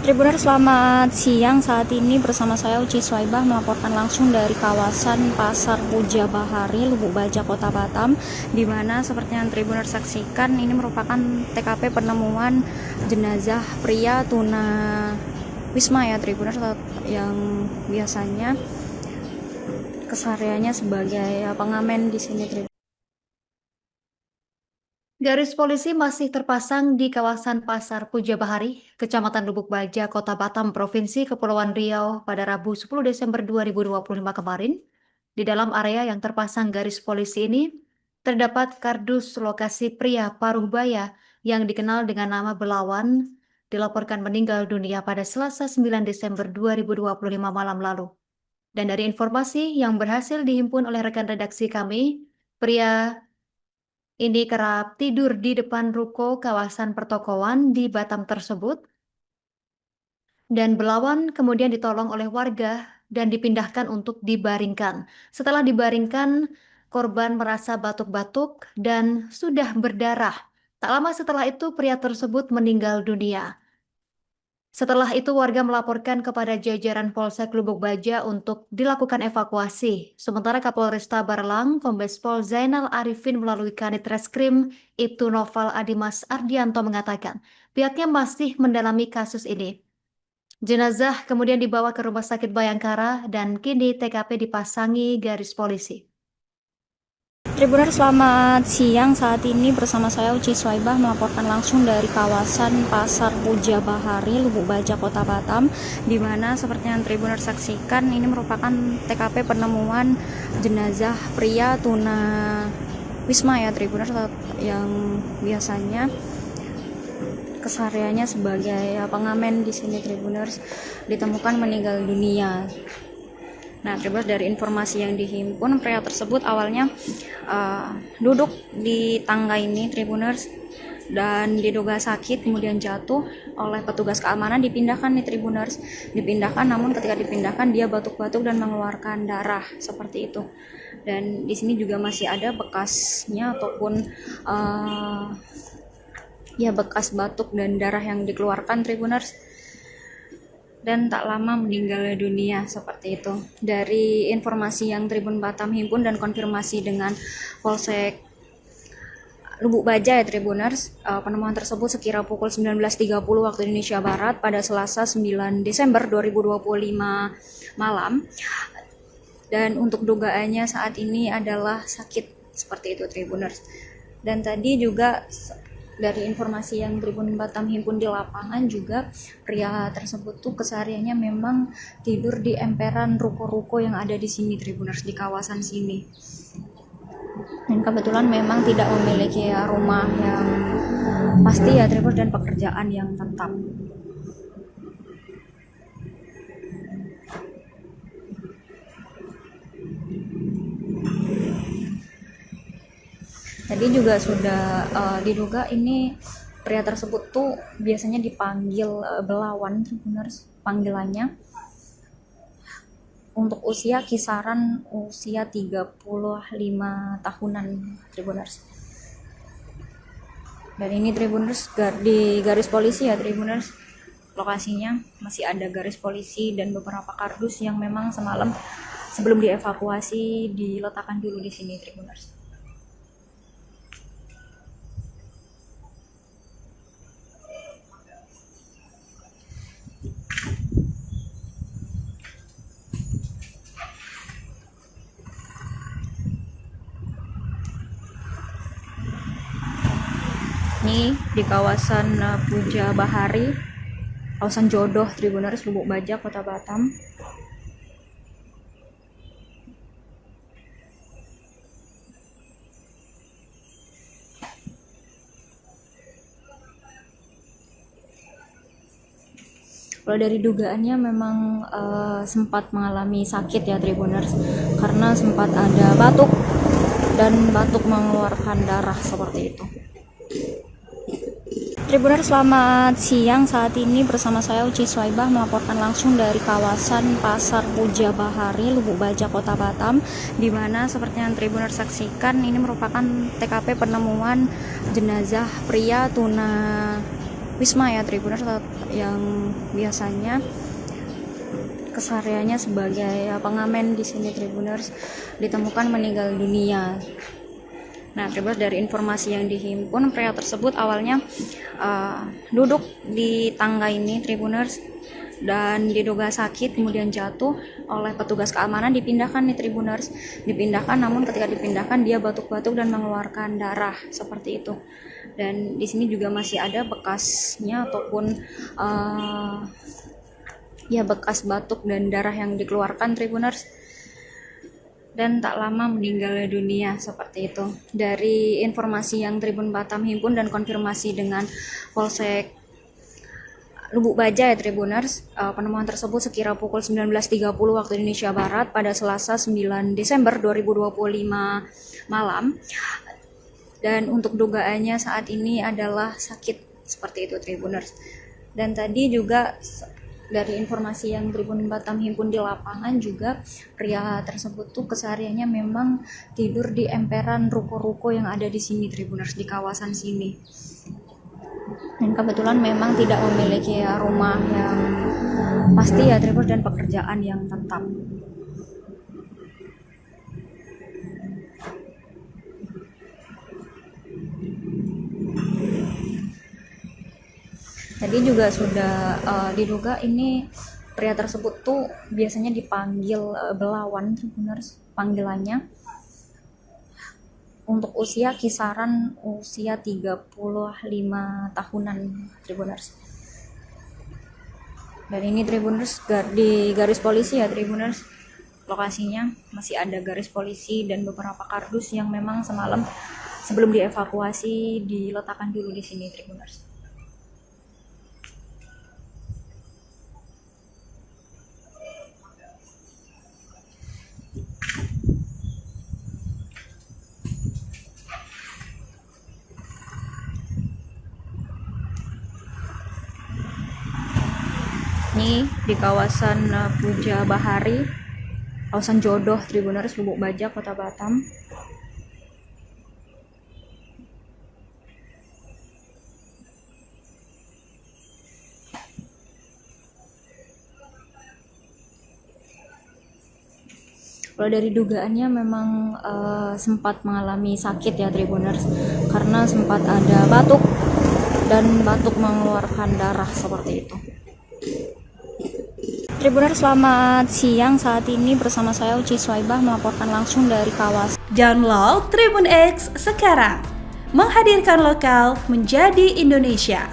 Tribuner, selamat siang. Saat ini bersama saya Uci Swaibah melaporkan langsung dari kawasan Pasar Puja Bahari, Lubuk Baja, Kota Batam, di mana seperti yang Tribuner saksikan, ini merupakan TKP penemuan jenazah pria tuna wisma ya Tribuner, yang biasanya kesehariannya sebagai pengamen di sini Tribuner. Garis polisi masih terpasang di kawasan Pasar Puja Bahari, Kecamatan Lubuk Baja, Kota Batam, Provinsi Kepulauan Riau pada Rabu 10 Desember 2025 kemarin. Di dalam area yang terpasang garis polisi ini, terdapat kardus lokasi pria Paruhbaya yang dikenal dengan nama Belawan, dilaporkan meninggal dunia pada Selasa 9 Desember 2025 malam lalu. Dan dari informasi yang berhasil dihimpun oleh rekan redaksi kami, pria ini kerap tidur di depan ruko kawasan pertokoan di Batam tersebut, dan Belawan kemudian ditolong oleh warga dan dipindahkan untuk dibaringkan. Setelah dibaringkan, korban merasa batuk-batuk dan sudah berdarah. Tak lama setelah itu, pria tersebut meninggal dunia. Setelah itu warga melaporkan kepada jajaran Polsek Lubuk Baja untuk dilakukan evakuasi. Sementara Kapolresta Barlang, Kombes Pol Zainal Arifin melalui Kanit Reskrim Ibtu Noval Adimas Ardianto mengatakan pihaknya masih mendalami kasus ini. Jenazah kemudian dibawa ke Rumah Sakit Bayangkara dan kini TKP dipasangi garis polisi. Tribuner, selamat siang. Saat ini bersama saya Uci Swaibah melaporkan langsung dari kawasan Pasar Puja Bahari, Lubuk Baja, Kota Batam, di mana seperti yang Tribuner saksikan, ini merupakan TKP penemuan jenazah pria tuna wisma ya Tribuner, yang biasanya kesehariannya sebagai pengamen di sini Tribuners, ditemukan meninggal dunia. Nah, Tribuners, dari informasi yang dihimpun, pria tersebut awalnya duduk di tangga ini Tribuners, dan diduga sakit kemudian jatuh oleh petugas keamanan, dipindahkan nih Tribuners, namun ketika dipindahkan dia batuk-batuk dan mengeluarkan darah seperti itu. Dan di sini juga masih ada bekasnya ataupun bekas batuk dan darah yang dikeluarkan Tribuners, dan tak lama meninggal dunia seperti itu. Dari informasi yang Tribun Batam himpun dan konfirmasi dengan Polsek Lubuk Baja ya Tribuners, penemuan tersebut sekira pukul 19.30 waktu Indonesia Barat pada Selasa 9 Desember 2025 malam, dan untuk dugaannya saat ini adalah sakit seperti itu Tribuners. Dan tadi juga dari informasi yang Tribun Batam himpun di lapangan juga, pria tersebut tuh kesehariannya memang tidur di emperan ruko-ruko yang ada di sini Tribuners, di kawasan sini. Dan kebetulan memang tidak memiliki rumah yang pasti ya Tribuners, dan pekerjaan yang tetap. Tadi juga sudah diduga ini pria tersebut tuh biasanya dipanggil Belawan Tribuners, panggilannya, untuk usia kisaran usia 35 tahunan Tribuners. Dan ini Tribuners di garis polisi ya Tribuners, lokasinya masih ada garis polisi dan beberapa kardus yang memang semalam sebelum dievakuasi diletakkan dulu di sini Tribuners. Ini di kawasan Puja Bahari, kawasan Jodoh Tribuners, Lubuk Baja, Kota Batam. Kalau dari dugaannya memang sempat mengalami sakit ya Tribuners, karena sempat ada batuk dan batuk mengeluarkan darah seperti itu. Tribuners, selamat siang. Saat ini bersama saya Uci Swaibah melaporkan langsung dari kawasan Pasar Puja Bahari, Lubuk Baja, Kota Batam, di mana seperti yang Tribuners saksikan, ini merupakan TKP penemuan jenazah pria tuna Wisma ya Tribuners, yang biasanya kesehariannya sebagai pengamen di sini Tribuners, ditemukan meninggal dunia. Nah, Tribuners, dari informasi yang dihimpun, pria tersebut awalnya duduk di tangga ini Tribuners, dan diduga sakit kemudian jatuh oleh petugas keamanan, dipindahkan nih Tribuners, namun ketika dipindahkan dia batuk-batuk dan mengeluarkan darah seperti itu. Dan di sini juga masih ada bekasnya ataupun bekas batuk dan darah yang dikeluarkan Tribuners, dan tak lama meninggal dunia seperti itu. Dari informasi yang Tribun Batam himpun dan konfirmasi dengan Polsek Lubuk Baja ya Tribuners, penemuan tersebut sekira pukul 19.30 waktu Indonesia Barat pada Selasa 9 Desember 2025 malam. Dan untuk dugaannya saat ini adalah sakit seperti itu Tribuners. Dan tadi juga dari informasi yang Tribun Batam himpun di lapangan juga, pria tersebut tuh kesehariannya memang tidur di emperan ruko-ruko yang ada di sini Tribuners, di kawasan sini. Dan kebetulan memang tidak memiliki rumah yang pasti ya Tribuners, dan pekerjaan yang tetap. Tadi juga sudah diduga ini pria tersebut tuh biasanya dipanggil belawan Tribuners, panggilannya. Untuk usia kisaran usia 35 tahunan Tribuners. Dan ini Tribuners di garis polisi ya Tribuners. Lokasinya masih ada garis polisi dan beberapa kardus yang memang semalam sebelum dievakuasi diletakkan dulu di sini Tribuners. Ini di kawasan Puja Bahari, kawasan Jodoh Tribuners, Lubuk Baja, Kota Batam. Kalau dari dugaannya memang sempat mengalami sakit ya Tribuners, karena sempat ada batuk dan batuk mengeluarkan darah seperti itu. Tribuners, selamat siang. Saat ini bersama saya Uci Swaibah melaporkan langsung dari kawasan. Download Tribun X sekarang, menghadirkan lokal menjadi Indonesia.